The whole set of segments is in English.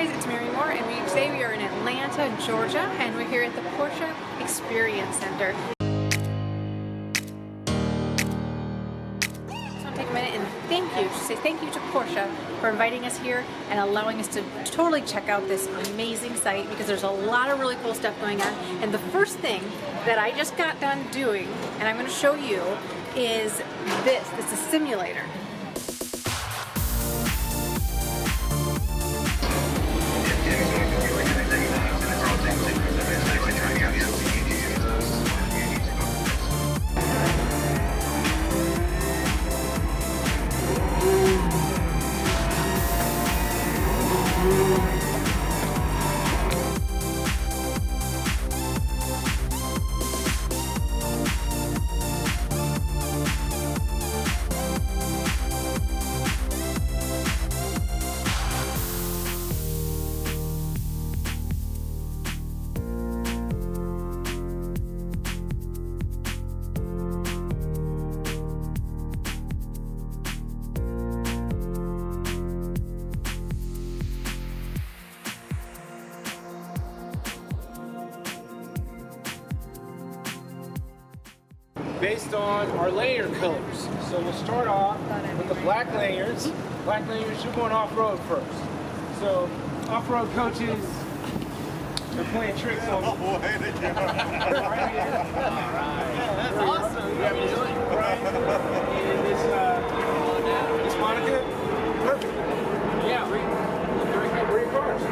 guys, it's Mary Moore, and today we are in Atlanta, Georgia, and we're here at the Porsche Experience Center. So I'll take a minute and say thank you to Porsche for inviting us here and allowing us to totally check out this amazing site, because there's a lot of really cool stuff going on. And the first thing that I just got done doing, and I'm going to show you, is this. This is a simulator. Based on our layer colors. So we'll start off with the black layers. Black layers, you're going off-road first. So off-road coaches, they're playing tricks on me. Oh, hey, they do. Right here. Yeah, that's awesome. You have to do it. Right. And this Monica. Perfect. Yeah, where are your cars?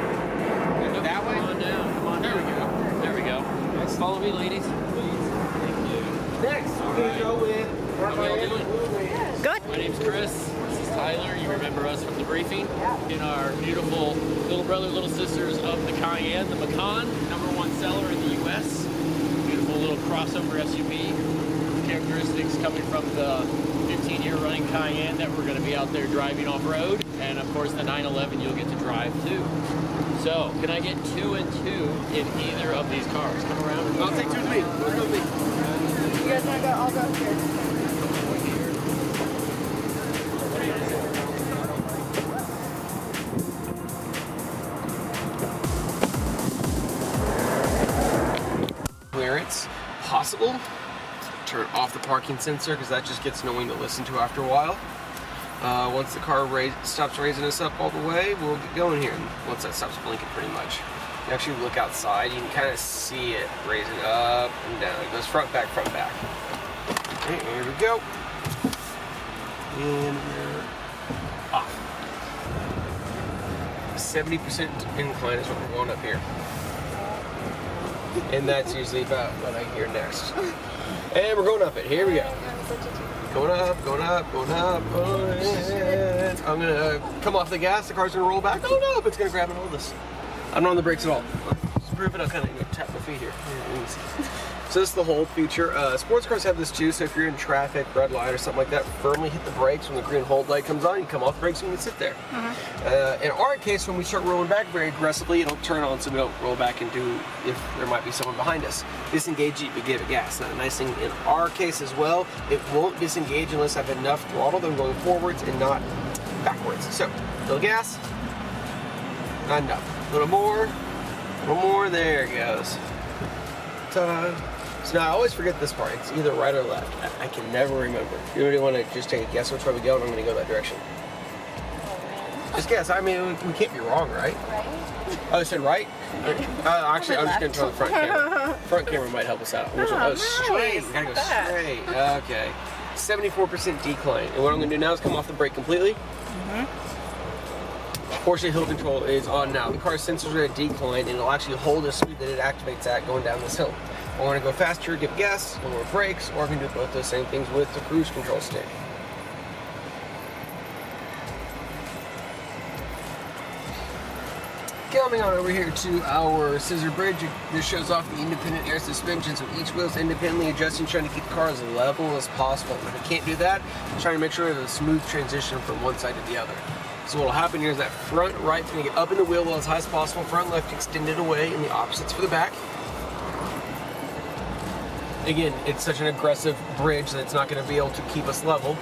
That way? Come on down. Come on. There we go. There we go. Let's follow me, ladies. Next, we're going to go with our How y'all doing? Good. My name's Chris. This is Tyler. You remember us from the briefing. In our beautiful little brother, little sisters of the Cayenne, the Macan, #1 seller in the U.S. Beautiful little crossover SUV. Characteristics coming from the 15-year running Cayenne that we're going to be out there driving off-road. And of course the 911 you'll get to drive too. So, can I get 2 and 2 in either of these cars? Come around. I'll take 2 with me. Let's go with me. You guys want to go? I'll go here. Clearance possible. Turn off the parking sensor because that just gets annoying to listen to after a while. Once the car stops raising us up all the way, we'll get going here. And once that stops blinking, pretty much, you actually look outside, you can kind of see it raising up and down. It goes front, back, front, back. Okay, here we go. And we're off. 70% incline is what we're going up here. And that's usually about what I hear next. And we're going up it. Here we go. Going up, going up, going up. I'm gonna come off the gas, the car's gonna roll back. Oh no, it's gonna grab and hold us. I'm not on the brakes at all. Just to prove it, I'll kind of tap my feet here. So this is the hold feature. Sports cars have this too, so if you're in traffic, red light or something like that, firmly hit the brakes when the green hold light comes on, you come off the brakes and you can sit there. In our case, when we start rolling back very aggressively, it'll turn on so we don't roll back into if there might be someone behind us. Disengage it, but give it gas. Now, the nice thing in our case as well, it won't disengage unless I have enough throttle that I'm going forwards and not backwards. So, little gas, not enough. A little more, there it goes. Ta-da. So now I always forget this part. It's either right or left. I can never remember. You really want to just take a guess which way we go, and I'm going to go that direction. Just guess. I mean, we can't be wrong, right? Right. Oh, I said right? Actually, I'm just going to turn the front camera. Front camera might help us out. Oh, straight. We got to go straight. Okay. 74% decline. And what I'm going to do now is come off the brake completely. Porsche hill control is on now. The car's sensors are at decline, and it'll actually hold the speed that it activates at going down this hill. I want to go faster, give gas, lower brakes, or I can do both those same things with the cruise control stick. Coming on over here to our scissor bridge, this shows off the independent air suspension, so each wheel is independently adjusting, trying to keep the car as level as possible. If we can't do that, trying to make sure there's a smooth transition from one side to the other. So what will happen here is that front right's going to get up in the wheel well as high as possible, front left extended away, and the opposites for the back. Again, it's such an aggressive bridge that it's not going to be able to keep us level.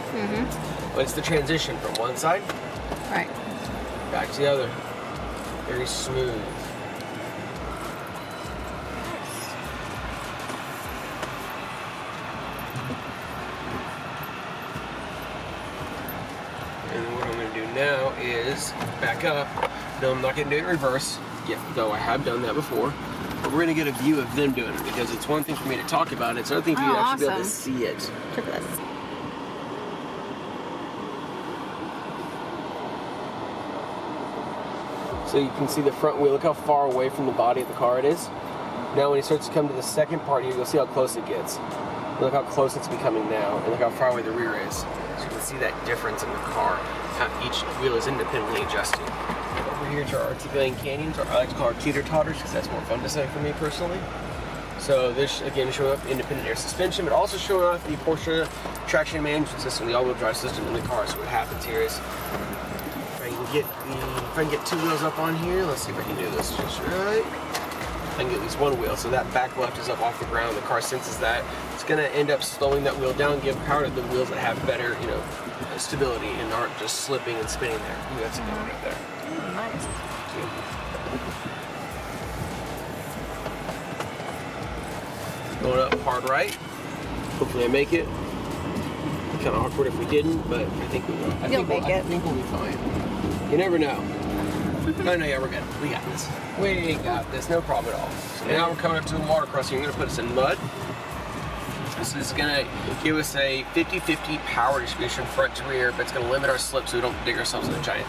But it's the transition from one side, Right. back to the other. Very smooth. And what I'm going to do now is back up. No, I'm not going to do it in reverse. Yeah, though I have done that before. But we're going to get a view of them doing it, because it's one thing for me to talk about it, it's another thing for you to actually be able to see it. Look at this. So you can see the front wheel. Look how far away from the body of the car it is. Now when he starts to come to the second part here, you'll see how close it gets. Look how close it's becoming now, and look how far away the rear is. So you can see that difference in the car, how each wheel is independently adjusting. Over here to our articulating canyons, or I like to call our teeter-totters, because that's more fun to say for me personally. So this, again, showing off independent air suspension, but also showing off the Porsche traction management system, the all-wheel drive system in the car. So what happens here is, if I can get two wheels up on here, let's see if I can do this just right. I can get at least one wheel, so that back left is up off the ground. The car senses that. It's going to end up slowing that wheel down, give power to the wheels that have better, stability and aren't just slipping and spinning there. Ooh, that's a good one right there. Nice. Going up hard right. Hopefully I make it. Kind of awkward if we didn't, but I think we will. I think we'll be fine. You never know. Oh no, yeah, we're good. We got this. We got this, no problem at all. So now we're coming up to the water crossing. You're gonna put us in mud. This is gonna give us a 50-50 power distribution front to rear, but it's gonna limit our slip so we don't dig ourselves in a giant,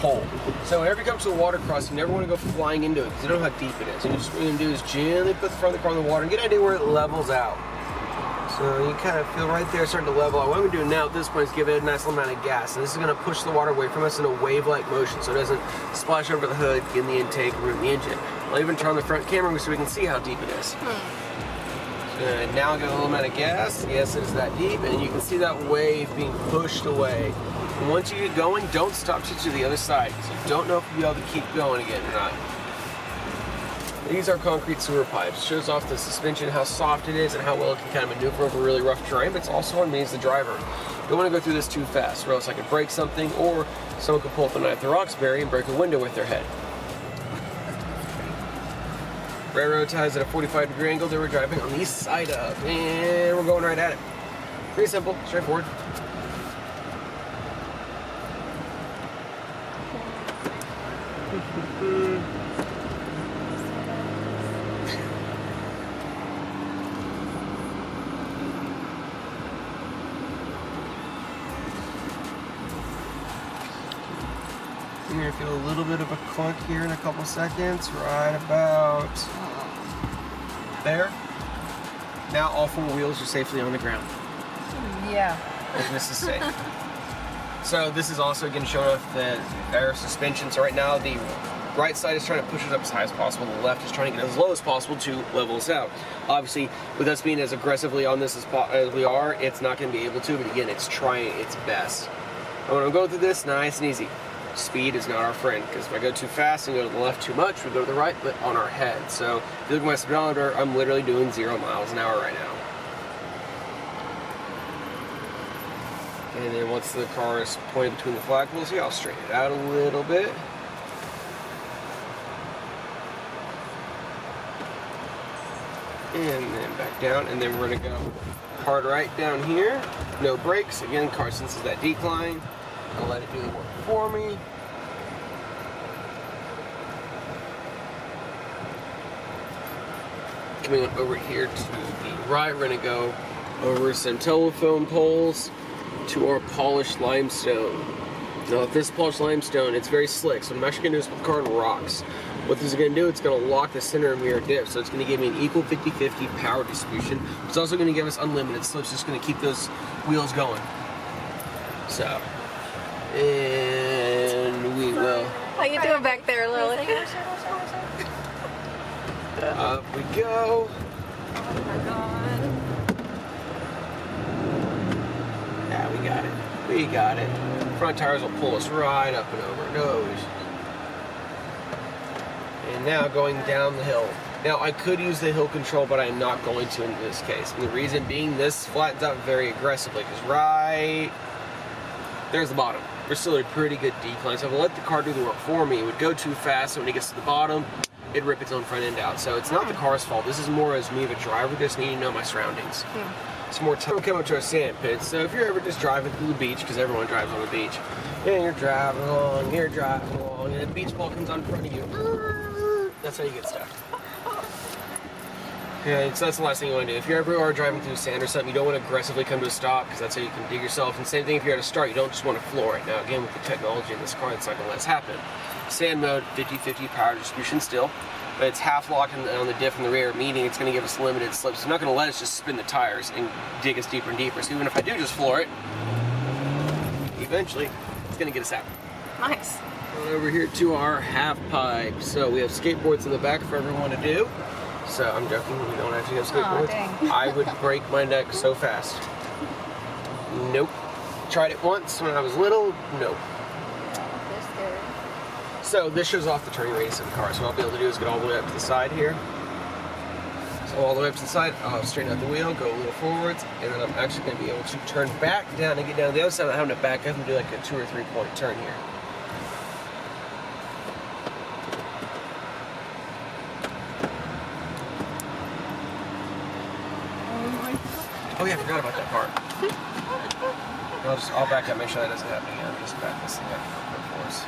hole. So whenever you come to the water crossing, you never wanna go flying into it because you don't know how deep it is. So what you're gonna do is gently put the front of the car in the water and get an idea where it levels out. So you kind of feel right there starting to level out. What I'm going to do now at this point is give it a nice little amount of gas. And this is going to push the water away from us in a wave-like motion so it doesn't splash over the hood, get in the intake, and ruin the engine. I'll even turn on the front camera so we can see how deep it is. So now I'll get a little amount of gas. Yes, it is that deep. And you can see that wave being pushed away. And once you get going, don't stop to the other side. So you don't know if you'll be able to keep going again or not. These are concrete sewer pipes. It shows off the suspension, how soft it is, and how well it can kind of maneuver over really rough terrain, but it's also on me as the driver. You don't want to go through this too fast, or else I could break something, or someone could pull up a knife to Roxbury and break a window with their head. Railroad ties at a 45-degree angle that we're driving on the east side of, and we're going right at it. Pretty simple, straightforward. You're going to feel a little bit of a clunk here in a couple seconds, right about there. Now all four wheels are safely on the ground. Yeah. And this is safe. So this is also again showing off the air suspension. So right now the right side is trying to push it up as high as possible. The left is trying to get as low as possible to level us out. Obviously, with us being as aggressively on this as we are, it's not going to be able to, but again, it's trying its best. I'm going to go through this nice and easy. Speed is not our friend, because if I go too fast and go to the left too much, we go to the right, but on our head. So if you look at my speedometer, I'm literally doing 0 miles an hour right now. And then once the car is pointed between the flagpoles here, I'll straighten it out a little bit. And then back down, and then we're going to go hard right down here. No brakes. Again, car senses that decline. I'll let it do the work for me. Coming on over here to the right, we're going to go over some telephone poles to our polished limestone. Now with this polished limestone, it's very slick, so what I'm actually going to do is put the car in rocks. What this is going to do, it's going to lock the center and rear diff, so it's going to give me an equal 50-50 power distribution. It's also going to give us unlimited slip, so it's just going to keep those wheels going. So, and we will. How you doing back there, Lily? Up we go. Oh my God. Yeah, we got it. We got it. Front tires will pull us right up and over. No issues. And now going down the hill. Now I could use the hill control, but I'm not going to in this case. And the reason being, this flattens out very aggressively, because right there's the bottom. we're still at a pretty good decline. So if I let the car do the work for me, it would go too fast, so when it gets to the bottom, it'd rip its own front end out. So it's not the car's fault. This is more as me of a driver, just need to know my surroundings. It's more time coming to a sand pit. So if you're ever just driving through the beach, because everyone drives on the beach, and you're driving along, and a beach ball comes on in front of you, that's how you get stuck. Yeah, so that's the last thing you want to do. If you ever are driving through sand or something, you don't want to aggressively come to a stop, because that's how you can dig yourself. And same thing if you're at a start, you don't just want to floor it. Now again, with the technology in this car, it's not going to let us happen. Sand mode, 50-50 power distribution still, but it's half locked on the diff in the rear, meaning it's going to give us limited slips. It's not going to let us just spin the tires and dig us deeper and deeper. So even if I do just floor it, eventually it's going to get us out. Nice. Going over here to our half pipe. So we have skateboards in the back for everyone to do. So I'm joking, we don't actually have skateboards. dang. I would break my neck so fast. Nope. Tried it once when I was little. Nope. So this shows off the turning radius of the car. So what I'll be able to do is get all the way up to the side here. So all the way up to the side, I'll straighten out the wheel, go a little forwards, and then I'm actually going to be able to turn back down and get down to the other side without having to back up and do like a 2 or 3 point turn here. Oh yeah, I forgot about that part. I'll back up, make sure that doesn't happen again. Just back this thing up real quick for us.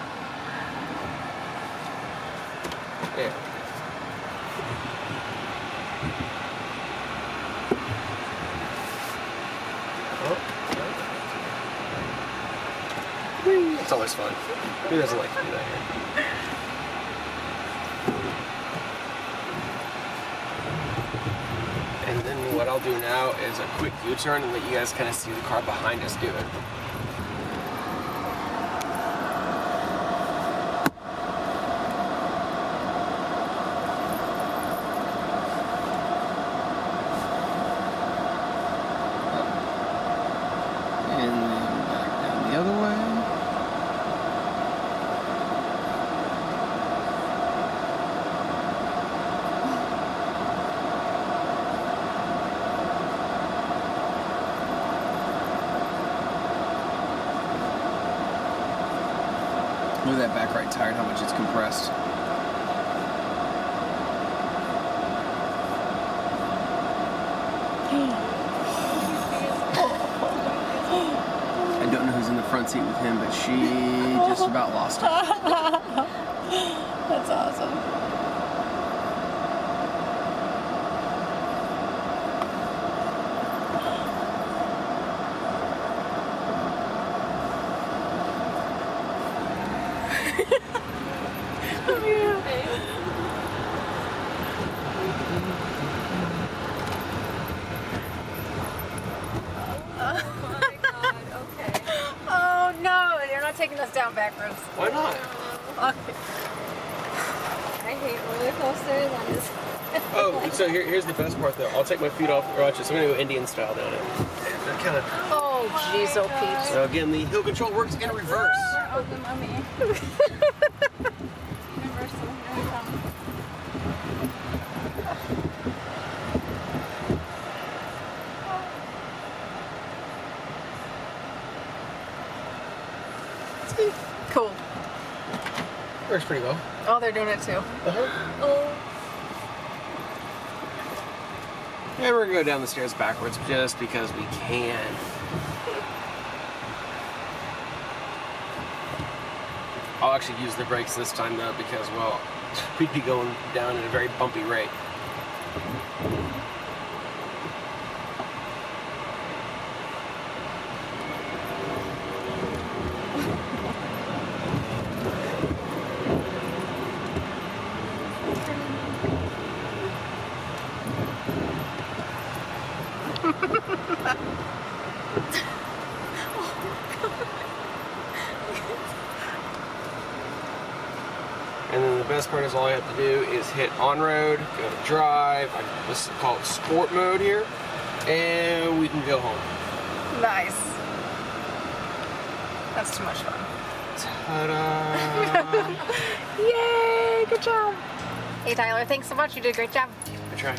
Yeah. Oh, it's always fun. Who doesn't like to do that here? And then what I'll do now is a quick U-turn and let you guys kind of see the car behind us do it. And then back down the other way. Look at that back right tire, how much it's compressed. I don't know who's in the front seat with him, but she just about lost it. That's awesome. Oh no, you're not taking us down backwards. Why not? Okay. I hate roller coasters. I'm just Oh, so here's the best part though. I'll take my feet off the watches. I'm gonna go Indian style down it. They're kind of. Oh jeez, oh Pete. So again, the hill control works in reverse. oh the mummy. Universal. Here we come. Cool. Works pretty well. Oh, they're doing it too. Oh. Yeah, we're gonna go down the stairs backwards just because we can. I'll actually use the brakes this time though because, well, we'd be going down at a very bumpy rate. And then the best part is all I have to do is hit on road, go to drive, this is called sport mode here, and we can go home. Nice. That's too much fun. Ta-da! Yay! Good job. Hey Tyler, thanks so much. You did a great job. I try.